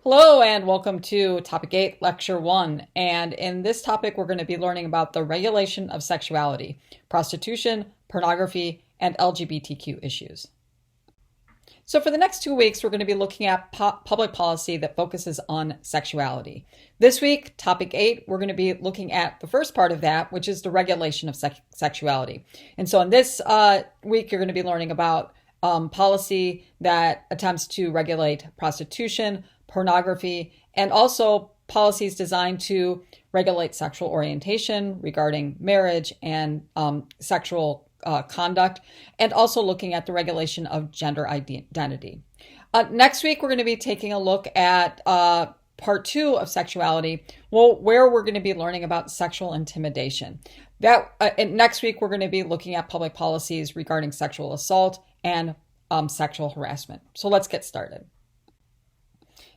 Hello and welcome to Topic 8, Lecture 1. And in this topic, we're going to be learning about the regulation of sexuality, prostitution, pornography, and LGBTQ issues. So for the next 2 weeks, we're going to be looking at public policy that focuses on sexuality. This week, Topic 8, we're going to be looking at the first part of that, which is the regulation of sexuality. And so in this week, you're going to be learning about policy that attempts to regulate prostitution, pornography, and also policies designed to regulate sexual orientation regarding marriage and sexual conduct, and also looking at the regulation of gender identity. Next week, we're going to be taking a look at part 2 of sexuality, where we're going to be learning about sexual intimidation. Next week, we're going to be looking at public policies regarding sexual assault and sexual harassment. So let's get started.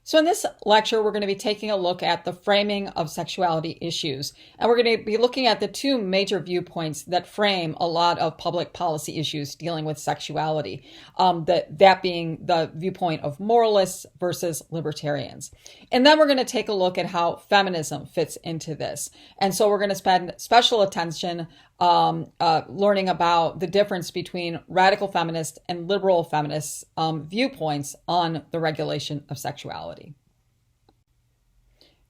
So in this lecture, we're going to be taking a look at the framing of sexuality issues. And we're going to be looking at the two major viewpoints that frame a lot of public policy issues dealing with sexuality. That being the viewpoint of moralists versus libertarians. And then we're going to take a look at how feminism fits into this. And so we're going to spend special attention learning about the difference between radical feminist and liberal feminist viewpoints on the regulation of sexuality.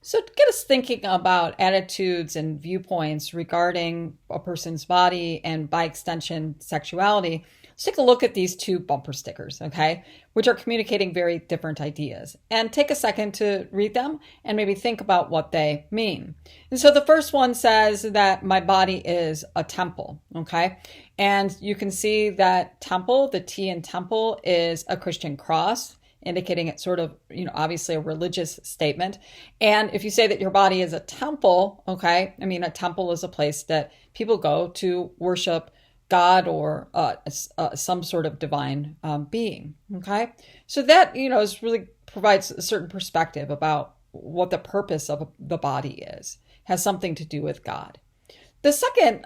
So to get us thinking about attitudes and viewpoints regarding a person's body and by extension sexuality, let's take a look at these two bumper stickers, okay, which are communicating very different ideas. And take a second to read them and maybe think about what they mean. And so the first one says that my body is a temple, okay? And you can see that temple, the T in temple, is a Christian cross, indicating it's sort of, obviously a religious statement. And if you say that your body is a temple, okay, a temple is a place that people go to worship God or some sort of divine being, okay? So that, is really provides a certain perspective about what the purpose of the body is, has something to do with God. The second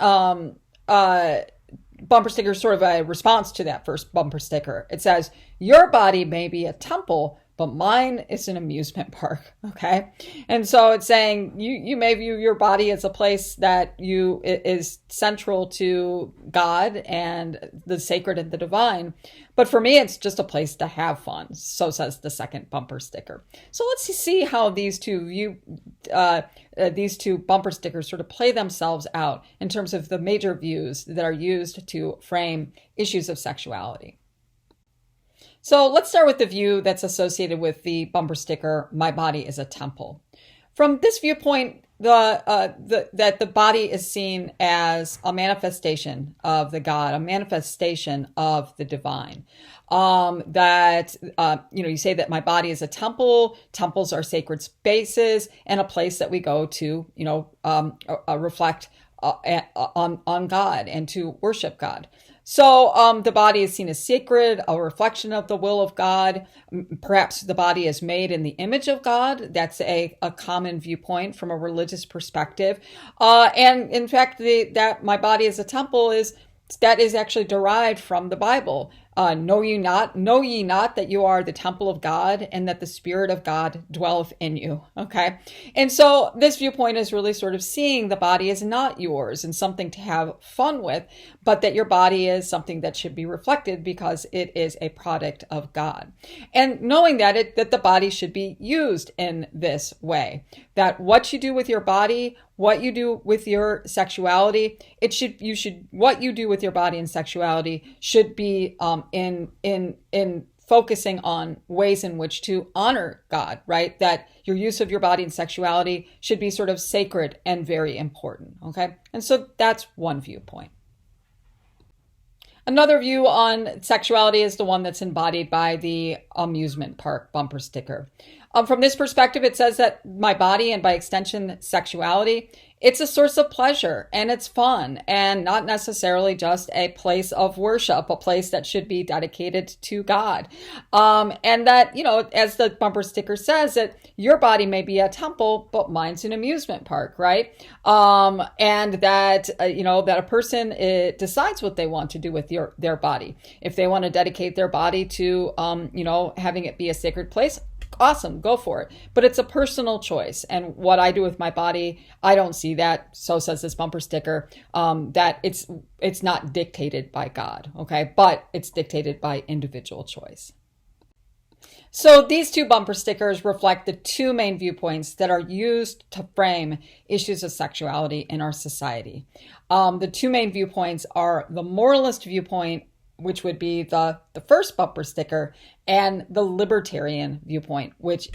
bumper sticker is sort of a response to that first bumper sticker. It says, your body may be a temple, but mine is an amusement park, okay? And so it's saying you may view your body as a place that is central to God and the sacred and the divine. But for me, it's just a place to have fun. So says the second bumper sticker. So let's see how these two bumper stickers sort of play themselves out in terms of the major views that are used to frame issues of sexuality. So let's start with the view that's associated with the bumper sticker, my body is a temple. From this viewpoint, that the body is seen as a manifestation of the God, a manifestation of the divine. You say that my body is a temple. Temples are sacred spaces and a place that we go to, reflect on God and to worship God. So the body is seen as sacred, a reflection of the will of God. Perhaps the body is made in the image of God. That's a common viewpoint from a religious perspective. And in fact, that my body is a temple is actually derived from the Bible. Know ye not that you are the temple of God and that the Spirit of God dwelleth in you, okay? And so this viewpoint is really sort of seeing the body as not yours and something to have fun with, but that your body is something that should be reflected because it is a product of God. And knowing that the body should be used in this way, that what you do with your body, what you do with your sexuality, what you do with your body and sexuality should be in focusing on ways in which to honor God, right? That your use of your body and sexuality should be sort of sacred and very important, okay? And so that's one viewpoint. Another view on sexuality is the one that's embodied by the amusement park bumper sticker. From this perspective, it says that my body and by extension sexuality, it's a source of pleasure and it's fun and not necessarily just a place of worship, a place that should be dedicated to God. And that, as the bumper sticker says, that your body may be a temple, but mine's an amusement park, right? And that, that a person decides what they want to do with their body. If they want to dedicate their body to, having it be a sacred place, awesome, go for it. But it's a personal choice. And what I do with my body, I don't see that, so says this bumper sticker, that it's not dictated by God, okay? But it's dictated by individual choice. So these two bumper stickers reflect the two main viewpoints that are used to frame issues of sexuality in our society. The two main viewpoints are the moralist viewpoint, which would be the first bumper sticker, and the libertarian viewpoint, which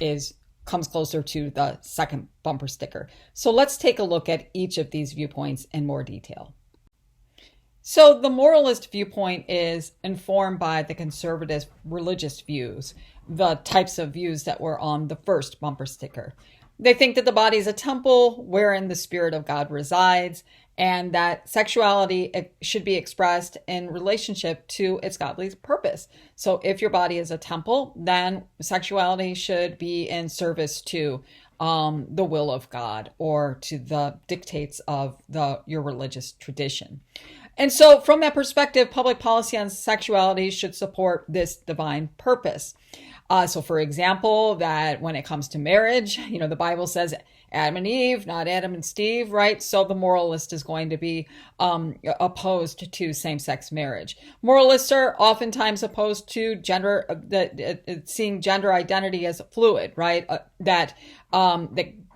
comes closer to the second bumper sticker. So let's take a look at each of these viewpoints in more detail. So the moralist viewpoint is informed by the conservative religious views, the types of views that were on the first bumper sticker. They think that the body is a temple wherein the Spirit of God resides, and that sexuality should be expressed in relationship to its godly purpose. So if your body is a temple, then sexuality should be in service to the will of God or to the dictates of your religious tradition. And so from that perspective, public policy on sexuality should support this divine purpose. So for example, that when it comes to marriage, the Bible says Adam and Eve, not Adam and Steve, right? So the moralist is going to be opposed to same-sex marriage. Moralists are oftentimes opposed to seeing gender identity as fluid, right? That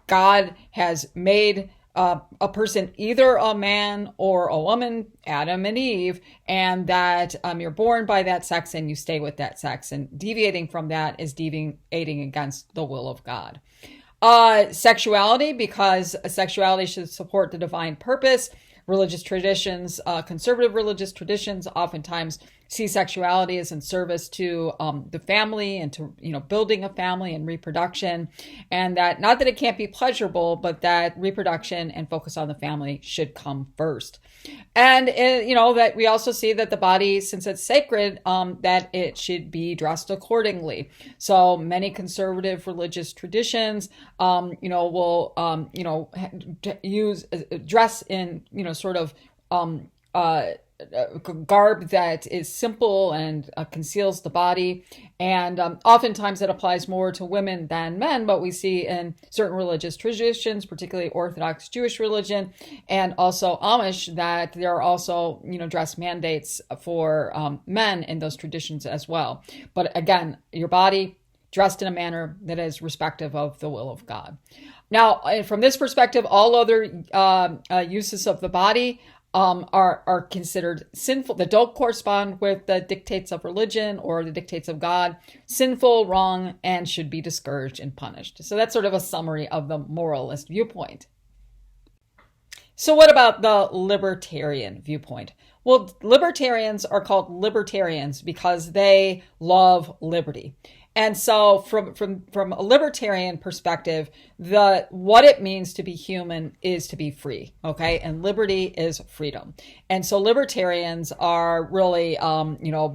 God has made a person either a man or a woman, Adam and Eve, and that you're born by that sex and you stay with that sex. And deviating from that is deviating against the will of God. Sexuality, because sexuality should support the divine purpose. Religious traditions, conservative religious traditions oftentimes see sexuality as in service to the family and to building a family and reproduction, and that not that it can't be pleasurable, but that reproduction and focus on the family should come first. And that we also see that the body, since it's sacred, that it should be dressed accordingly. So many conservative religious traditions will use dress in sort of garb that is simple and conceals the body. And oftentimes it applies more to women than men, but we see in certain religious traditions, particularly Orthodox Jewish religion and also Amish, that there are also, dress mandates for men in those traditions as well. But again, your body dressed in a manner that is respective of the will of God. Now, from this perspective, all other uses of the body are considered sinful, that don't correspond with the dictates of religion or the dictates of God, sinful, wrong, and should be discouraged and punished. So that's sort of a summary of the moralist viewpoint. So what about the libertarian viewpoint? Well, libertarians are called libertarians because they love liberty. And so from a libertarian perspective, what it means to be human is to be free, okay? And liberty is freedom. And so libertarians are really,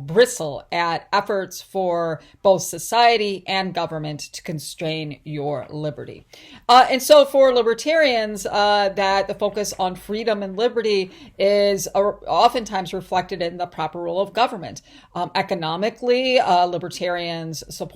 bristle at efforts for both society and government to constrain your liberty. And so for libertarians, that the focus on freedom and liberty is oftentimes reflected in the proper role of government. Economically, libertarians support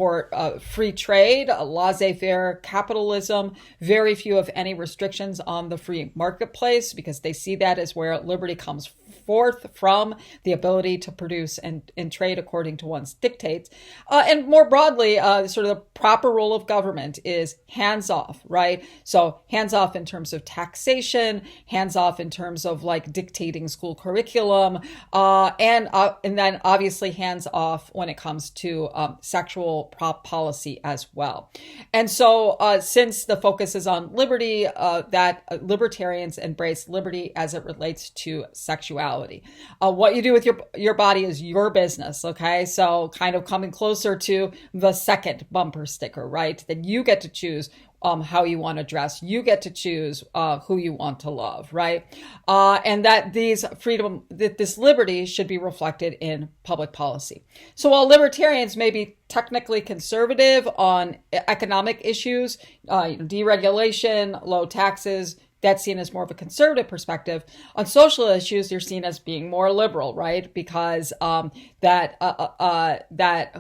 free trade, laissez-faire capitalism, very few, if any, restrictions on the free marketplace, because they see that as where liberty comes forth from, the ability to produce and trade according to one's dictates. And more broadly, sort of the proper role of government is hands-off, right? So hands-off in terms of taxation, hands-off in terms of like dictating school curriculum, and then obviously hands-off when it comes to sexual policy as well. And so since the focus is on liberty, that libertarians embrace liberty as it relates to sexuality. What you do with your body is your business, okay? So kind of coming closer to the second bumper sticker, right? Then you get to choose how you want to dress. You get to choose who you want to love, right? And that this liberty should be reflected in public policy. So while libertarians may be technically conservative on economic issues, deregulation, low taxes, that's seen as more of a conservative perspective. On social issues, you're seen as being more liberal, right? Because that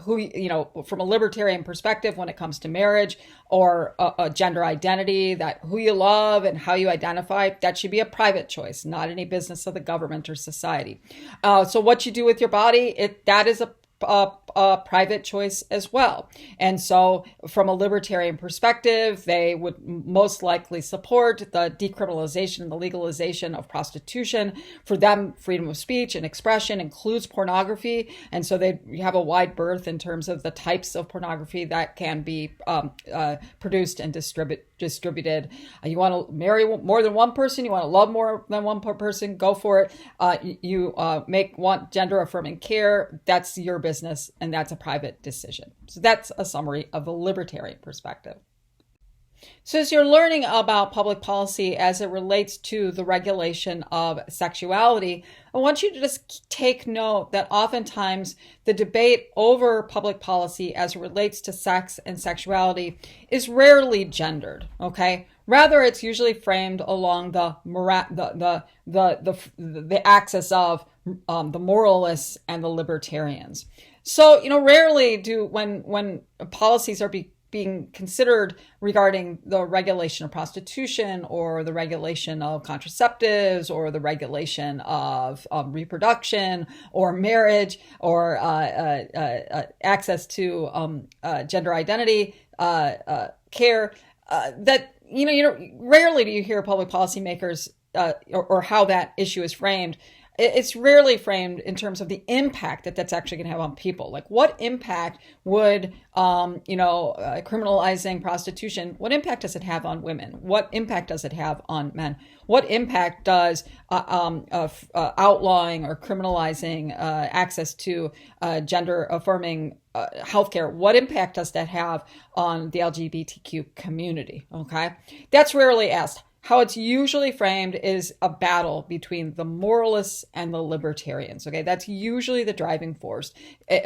who, you know, from a libertarian perspective, when it comes to marriage or a gender identity, that who you love and how you identify, that should be a private choice, not any business of the government or society. So what you do with your body, that is a private choice as well. And so from a libertarian perspective, they would most likely support the decriminalization and the legalization of prostitution. For them, freedom of speech and expression includes pornography. And so they have a wide berth in terms of the types of pornography that can be produced and distributed. You want to marry more than one person, you want to love more than one person, go for it. You want gender affirming care, that's your business, and that's a private decision. So that's a summary of the libertarian perspective. So as you're learning about public policy as it relates to the regulation of sexuality, I want you to just take note that oftentimes the debate over public policy as it relates to sex and sexuality is rarely gendered, okay? Rather, it's usually framed along the axis of the moralists and the libertarians. So, you know, rarely do when policies are being considered regarding the regulation of prostitution or the regulation of contraceptives or the regulation of reproduction or marriage or access to gender identity care, that rarely do you hear public policymakers or how that issue is framed. It's rarely framed in terms of the impact that that's actually going to have on people. Like, what impact would, criminalizing prostitution, what impact does it have on women? What impact does it have on men? What impact does outlawing or criminalizing access to gender-affirming healthcare, what impact does that have on the LGBTQ community? Okay, that's rarely asked. How it's usually framed is a battle between the moralists and the libertarians. Okay, that's usually the driving force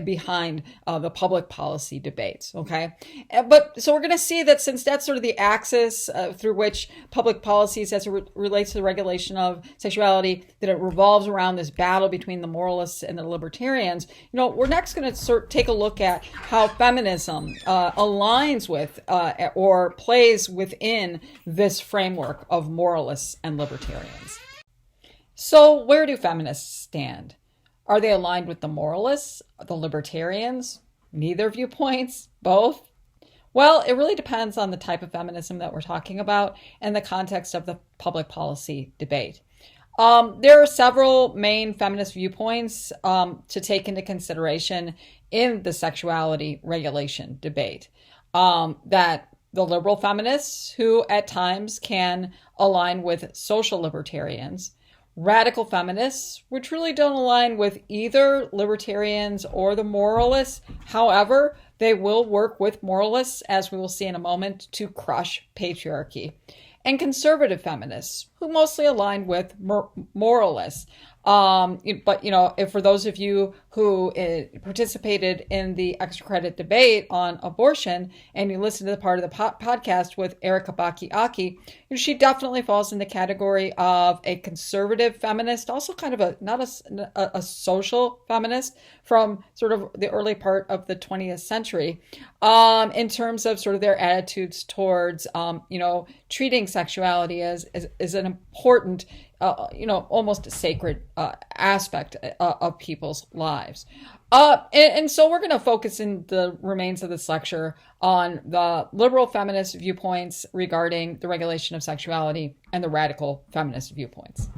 behind the public policy debates. Okay, but so we're going to see that since that's sort of the axis through which public policies, as it relates to the regulation of sexuality, that it revolves around this battle between the moralists and the libertarians. We're next going to take a look at how feminism aligns with or plays within this framework of moralists and libertarians. So where do feminists stand? Are they aligned with the moralists, the libertarians, neither viewpoints, both? Well, it really depends on the type of feminism that we're talking about and the context of the public policy debate. There are several main feminist viewpoints to take into consideration in the sexuality regulation debate. That the liberal feminists, who at times can align with social libertarians, radical feminists, which really don't align with either libertarians or the moralists. However, they will work with moralists, as we will see in a moment, to crush patriarchy. And conservative feminists, who mostly align with moralists. But, if for those of you who participated in the extra credit debate on abortion and you listen to the part of the podcast with Erica Baki-Aki, she definitely falls in the category of a conservative feminist, also kind of not a social feminist from sort of the early part of the 20th century, in terms of sort of their attitudes towards, treating sexuality as an important, almost a sacred aspect of people's lives. And so we're going to focus in the remains of this lecture on the liberal feminist viewpoints regarding the regulation of sexuality and the radical feminist viewpoints.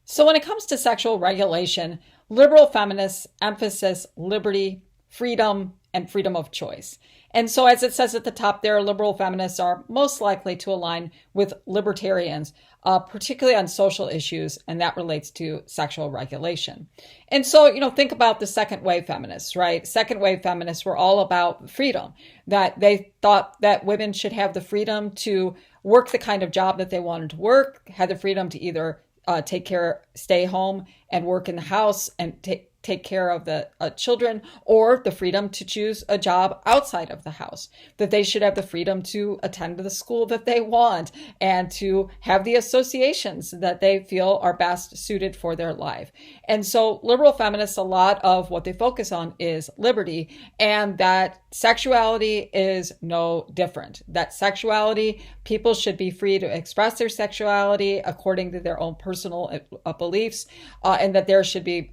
So when it comes to sexual regulation, liberal feminists emphasize liberty, freedom, and freedom of choice. And so as it says at the top there, liberal feminists are most likely to align with libertarians, particularly on social issues, and that relates to sexual regulation. And so, think about the second wave feminists, right? Second wave feminists were all about freedom, that they thought that women should have the freedom to work the kind of job that they wanted to work, had the freedom to either stay home and work in the house and take care of the children, or the freedom to choose a job outside of the house, that they should have the freedom to attend to the school that they want and to have the associations that they feel are best suited for their life. And so liberal feminists, a lot of what they focus on is liberty, and that sexuality is no different. That sexuality, people should be free to express their sexuality according to their own personal beliefs, and that there should be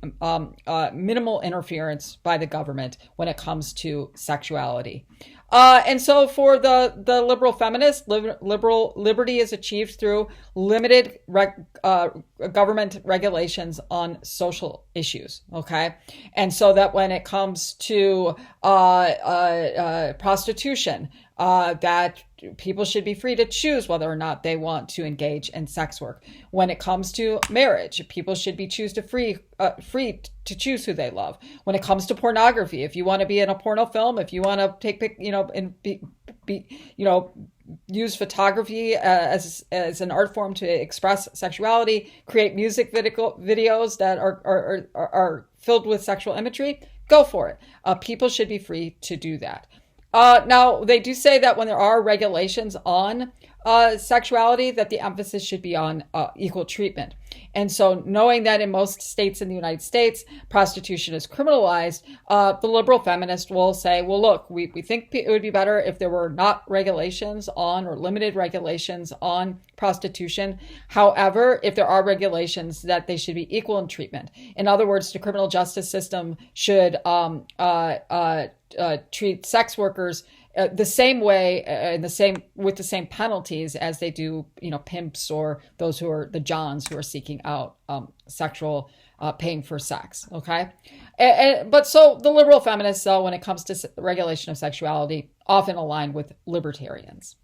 minimal interference by the government when it comes to sexuality. And so for the liberal feminists, liberal liberty is achieved through limited government regulations on social issues, okay? And so that when it comes to prostitution, that people should be free to choose whether or not they want to engage in sex work. When it comes to marriage, people should be free to choose who they love. When it comes to pornography, if you want to be in a porno film, if you want to use photography as an art form to express sexuality, create music videos that are filled with sexual imagery, go for it. People should be free to do that. Now, they do say that when there are regulations on sexuality, that the emphasis should be on equal treatment. And so knowing that in most states in the United States, prostitution is criminalized, the liberal feminist will say, well, look, we think it would be better if there were not regulations on, or limited regulations on, prostitution. However, if there are regulations, that they should be equal in treatment. In other words, the criminal justice system should treat sex workers the same way, with the same penalties as they do, pimps or those who are the Johns who are seeking out sexual paying for sex. Okay, but so the liberal feminists, though, when it comes to regulation of sexuality, often align with libertarians.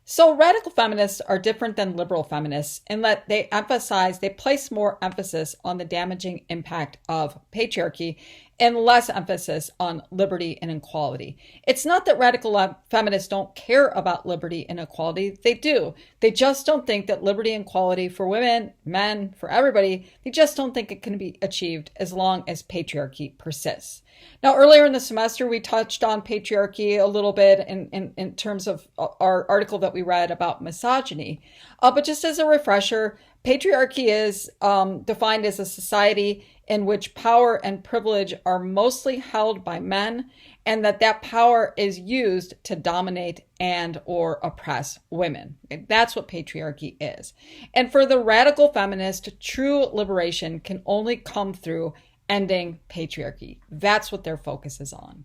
So radical feminists are different than liberal feminists in that they place more emphasis on the damaging impact of patriarchy and less emphasis on liberty and equality. It's not that radical feminists don't care about liberty and equality. They do. They just don't think that liberty and equality for women, men, for everybody, they just don't think it can be achieved as long as patriarchy persists. Now, earlier in the semester, we touched on patriarchy a little bit in terms of our article that we read about misogyny. But just as a refresher, patriarchy is defined as a society in which power and privilege are mostly held by men, and that power is used to dominate and or oppress women. That's what patriarchy is. And for the radical feminist, true liberation can only come through ending patriarchy. That's what their focus is on.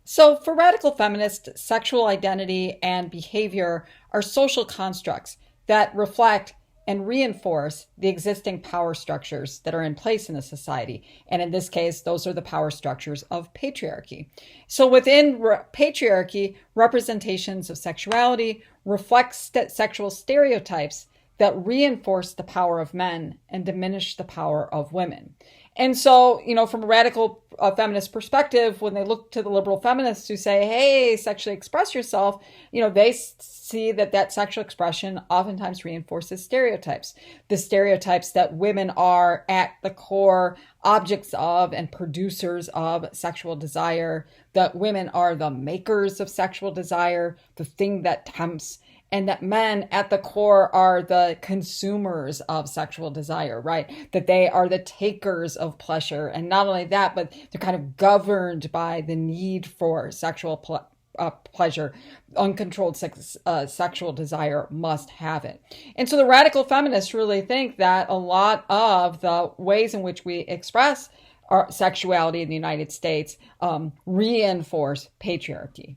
So for radical feminists, sexual identity and behavior are social constructs that reflect and reinforce the existing power structures that are in place in a society. And in this case, those are the power structures of patriarchy. So within patriarchy, representations of sexuality reflect sexual stereotypes that reinforce the power of men and diminish the power of women. And so, from a radical feminist perspective, when they look to the liberal feminists who say, hey, sexually express yourself, they see that sexual expression oftentimes reinforces stereotypes. The stereotypes that women are at the core objects of and producers of sexual desire, that women are the makers of sexual desire, the thing that tempts, and that men at the core are the consumers of sexual desire, right? That they are the takers of pleasure. And not only that, but they're kind of governed by the need for sexual pleasure. Uncontrolled sexual desire must have it. And so the radical feminists really think that a lot of the ways in which we express our sexuality in the United States reinforce patriarchy.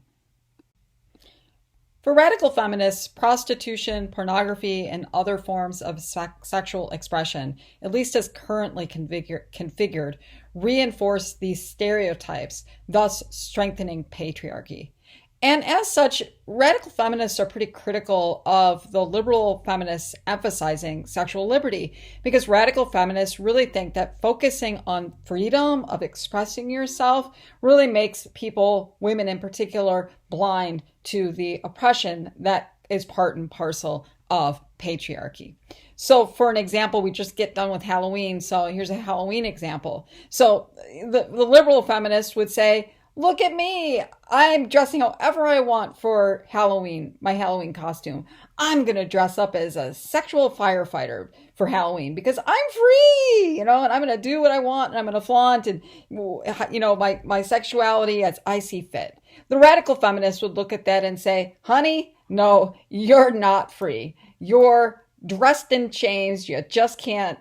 For radical feminists, prostitution, pornography, and other forms of sexual expression, at least as currently configured, reinforce these stereotypes, thus strengthening patriarchy. And as such, radical feminists are pretty critical of the liberal feminists emphasizing sexual liberty, because radical feminists really think that focusing on freedom of expressing yourself really makes people, women in particular, blind to the oppression that is part and parcel of patriarchy. So for an example, we just get done with Halloween. So here's a Halloween example. So the liberal feminist would say, look at me. I'm dressing however I want for Halloween, my Halloween costume. I'm going to dress up as a sexual firefighter for Halloween because I'm free, and I'm going to do what I want, and I'm going to flaunt and, my sexuality as I see fit. The radical feminist would look at that and say, honey, no, you're not free. You're dressed in chains. You just can't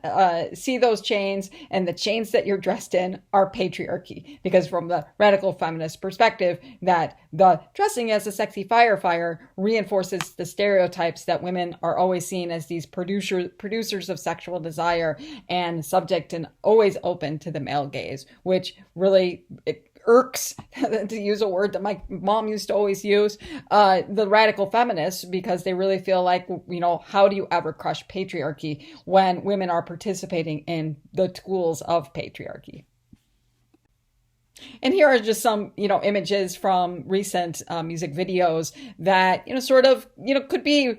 see those chains, and the chains that you're dressed in are patriarchy, because from the radical feminist perspective, that the dressing as a sexy firefighter reinforces the stereotypes that women are always seen as these producers of sexual desire and subject and always open to the male gaze, which really irks, to use a word that my mom used to always use, the radical feminists, because they really feel like, how do you ever crush patriarchy when women are participating in the tools of patriarchy? And here are just some, images from recent music videos that, could be,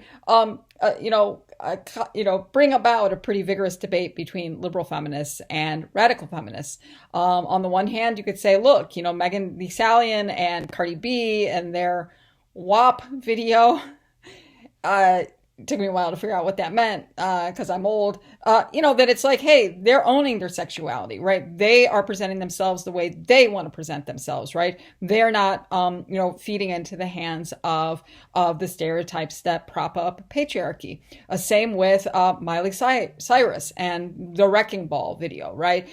bring about a pretty vigorous debate between liberal feminists and radical feminists. On the one hand, you could say, look, Megan Thee Stallion and Cardi B and their WAP video, it took me a while to figure out what that meant because I'm old, that it's like, hey, they're owning their sexuality, right? They are presenting themselves the way they want to present themselves, right? They're not, feeding into the hands of the stereotypes that prop up patriarchy. Same with Miley Cyrus and the Wrecking Ball video, right?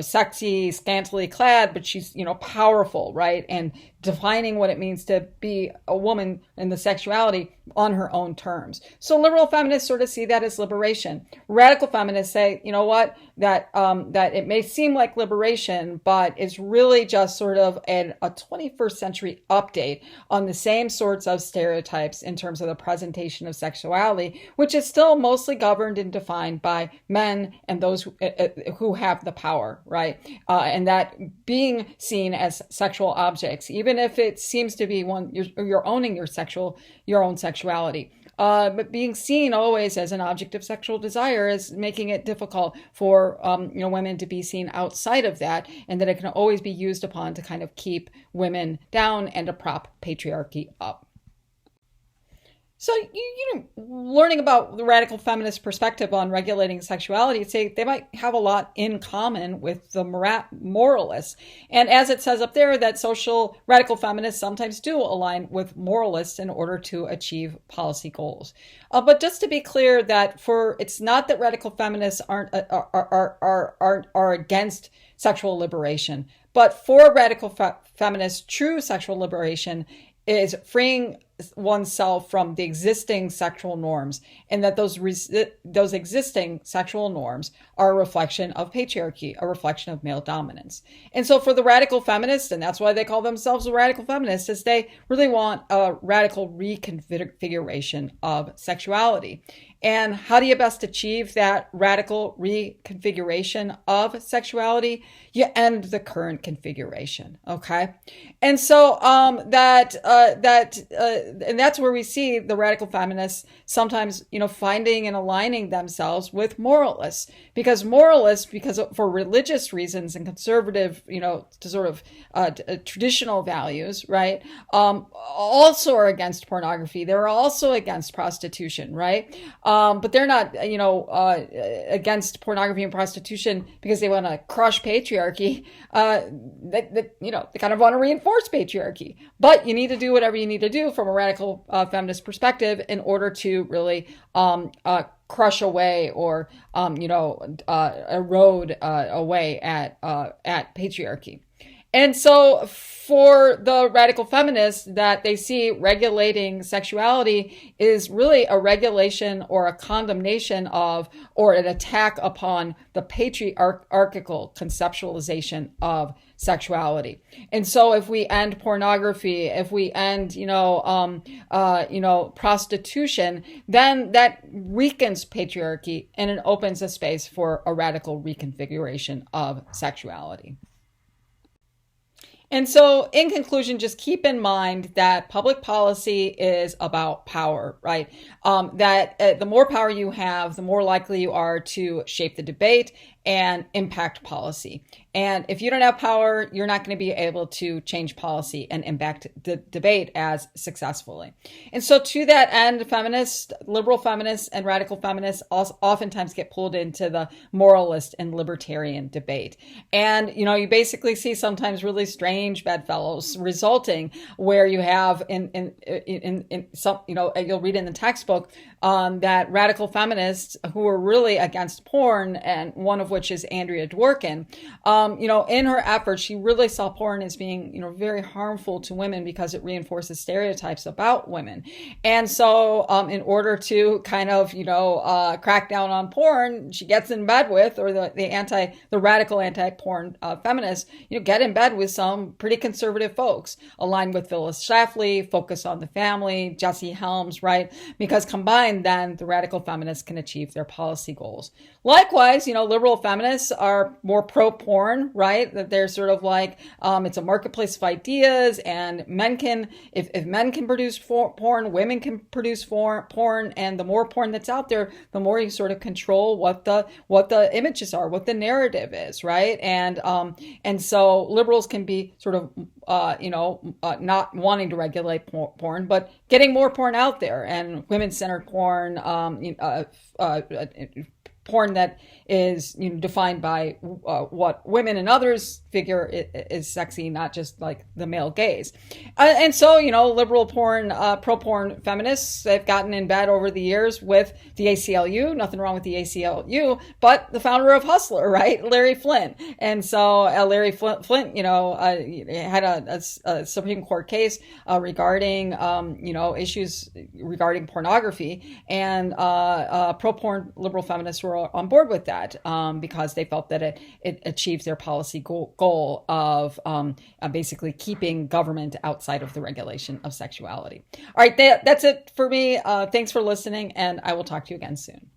Sexy, scantily clad, but she's, powerful, right? And defining what it means to be a woman in the sexuality on her own terms. So liberal feminists sort of see that as liberation. Radical feminists say, that it may seem like liberation, but it's really just sort of a 21st century update on the same sorts of stereotypes in terms of the presentation of sexuality, which is still mostly governed and defined by men and those who have the power, right? And that being seen as sexual objects, even if it seems to be one you're owning your own sexuality. But being seen always as an object of sexual desire is making it difficult for women to be seen outside of that, and that it can always be used upon to kind of keep women down and to prop patriarchy up. So, learning about the radical feminist perspective on regulating sexuality, say they might have a lot in common with the moralists. And as it says up there, that social radical feminists sometimes do align with moralists in order to achieve policy goals. But just to be clear, that it's not that radical feminists are against sexual liberation, but for radical feminists, true sexual liberation is freeing oneself from the existing sexual norms, and that those existing sexual norms are a reflection of patriarchy, a reflection of male dominance. And so for the radical feminists, and that's why they call themselves a radical feminist, is they really want a radical reconfiguration of sexuality. And how do you best achieve that radical reconfiguration of sexuality? You end the current configuration, okay? And so and that's where we see the radical feminists sometimes, finding and aligning themselves with moralists, because for religious reasons and conservative, to sort of traditional values, right? Also are against pornography. They're also against prostitution, right? But they're not, against pornography and prostitution because they want to crush patriarchy. They kind of want to reinforce patriarchy. But you need to do whatever you need to do from a radical feminist perspective in order to really crush away or erode away at patriarchy. And so for the radical feminists, that they see regulating sexuality is really a regulation or a condemnation of, or an attack upon the patriarchal conceptualization of sexuality. And so if we end pornography, if we end, prostitution, then that weakens patriarchy and it opens a space for a radical reconfiguration of sexuality. And so, in conclusion, just keep in mind that public policy is about power, right? That the more power you have, the more likely you are to shape the debate and impact policy. And if you don't have power, you're not going to be able to change policy and impact the debate as successfully. And so to that end, feminists, liberal feminists and radical feminists also oftentimes get pulled into the moralist and libertarian debate. And, you basically see sometimes really strange bedfellows resulting where you have in some, you'll read in the textbook that radical feminists who are really against porn, and one of which is Andrea Dworkin, in her efforts, she really saw porn as being, very harmful to women because it reinforces stereotypes about women. And so, in order to kind of, crack down on porn, she gets in bed with, or the radical anti-porn feminists, get in bed with some pretty conservative folks aligned with Phyllis Schlafly, Focus on the Family, Jesse Helms, right? Because combined, then the radical feminists can achieve their policy goals. Likewise, liberal feminists are more pro-porn, right? That they're sort of like, it's a marketplace of ideas, and men can, if men can produce porn, women can produce porn, and the more porn that's out there, the more you sort of control what the images are, what the narrative is, right? And so liberals can be sort of, not wanting to regulate porn, but getting more porn out there, and women-centered porn, porn that is defined by what women and others figure is sexy, not just like the male gaze. And so, liberal porn, pro-porn feminists, they've gotten in bed over the years with the ACLU, nothing wrong with the ACLU, but the founder of Hustler, right? Larry Flint. And so Larry Flint, had a Supreme Court case regarding, issues regarding pornography, and pro-porn liberal feminists were on board with that because they felt that it achieves their policy goal of basically keeping government outside of the regulation of sexuality. All right, that's it for me. Thanks for listening, and I will talk to you again soon.